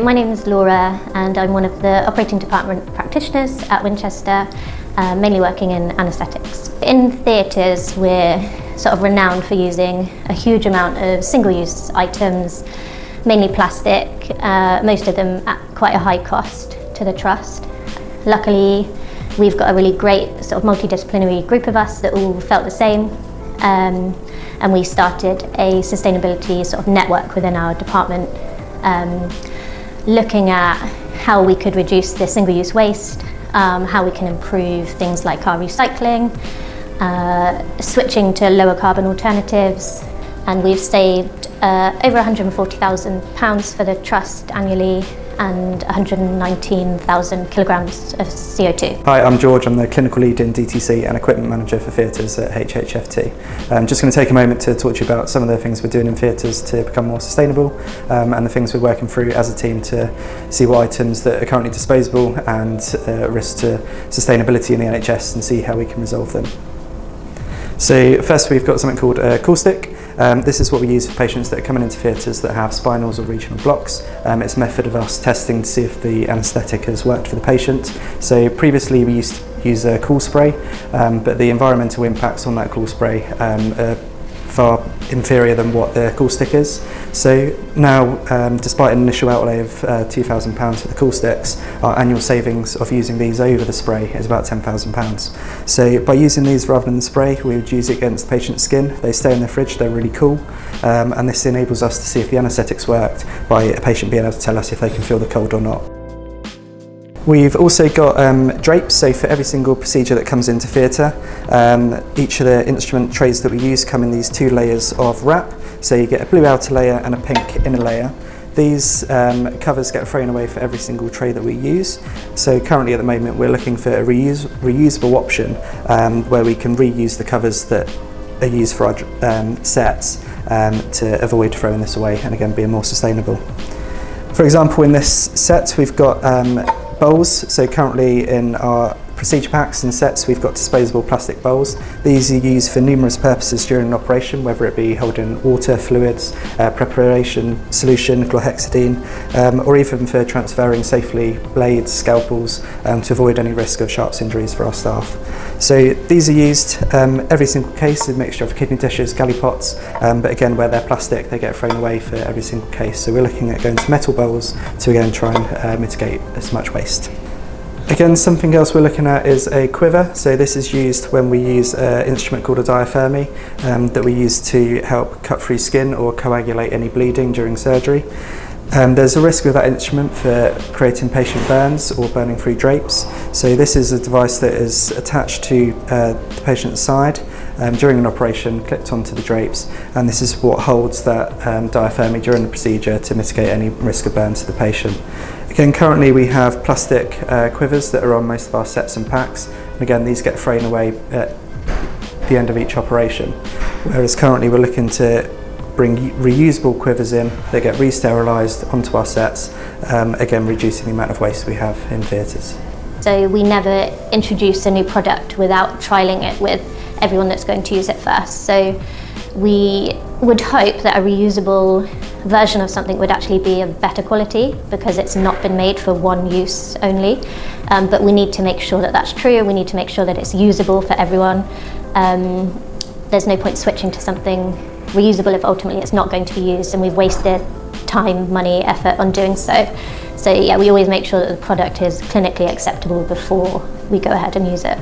My name is Laura and I'm one of the operating department practitioners at Winchester, mainly working in anaesthetics. In theatres we're sort of renowned for using a huge amount of single-use items, mainly plastic, most of them at quite a high cost to the trust. Luckily we've got a really great sort of multidisciplinary group of us that all felt the same, and we started a sustainability sort of network within our department, looking at how we could reduce the single-use waste, how we can improve things like our recycling, switching to lower carbon alternatives, and we've saved over £140,000 for the trust annually and 119,000 kilograms of CO2. Hi, I'm George. I'm the clinical lead in DTC and equipment manager for theatres at HHFT. I'm just going to take a moment to talk to you about some of the things we're doing in theatres to become more sustainable, and the things we're working through as a team to see what items that are currently disposable and risk to sustainability in the NHS and see how we can resolve them. So first we've got something called a cool stick. This is what we use for patients that are coming into theatres that have spinals or regional blocks. It's a method of us testing to see if the anaesthetic has worked for the patient. So previously we used to use a cool spray, but the environmental impacts on that cool spray are far inferior than what the cool stick is. So now, despite an initial outlay of £2,000 for the cool sticks, our annual savings of using these over the spray is about £10,000. So by using these rather than the spray, we would use it against the patient's skin. They stay in the fridge, they're really cool, and this enables us to see if the anaesthetics worked by a patient being able to tell us if they can feel the cold or not. We've also got drapes, so for every single procedure that comes into theatre, each of the instrument trays that we use come in these 2 layers of wrap, so you get a blue outer layer and a pink inner layer. These covers get thrown away for every single tray that we use, so currently at the moment we're looking for a reusable option where we can reuse the covers that are used for our sets to avoid throwing this away and again being more sustainable. For example, in this set we've got bowls, so currently in our procedure packs and sets we've got disposable plastic bowls. These are used for numerous purposes during an operation, whether it be holding water, fluids, preparation solution, chlorhexidine, or even for transferring safely blades, scalpels, to avoid any risk of sharps injuries for our staff. So these are used every single case, a mixture of kidney dishes, galley pots, but again where they're plastic they get thrown away for every single case. So we're looking at going to metal bowls to again try and mitigate as much waste. Again, something else we're looking at is a quiver. So this is used when we use an instrument called a diaphragm that we use to help cut through skin or coagulate any bleeding during surgery. There's a risk with that instrument for creating patient burns or burning through drapes. So this is a device that is attached to the patient's side during an operation, clipped onto the drapes, and this is what holds that diaphragm during the procedure to mitigate any risk of burn to the patient. Again, currently we have plastic quivers that are on most of our sets and packs, and again these get thrown away at the end of each operation, whereas currently we're looking to bring reusable quivers in that get re-sterilised onto our sets, again reducing the amount of waste we have in theatres. So we never introduce a new product without trialling it with everyone that's going to use it first. So we would hope that a reusable version of something would actually be of better quality because it's not been made for one use only, but we need to make sure that that's true. We need to make sure that it's usable for everyone. There's no point switching to something reusable if ultimately it's not going to be used and we've wasted time, money, effort on doing so. So yeah, we always make sure that the product is clinically acceptable before we go ahead and use it.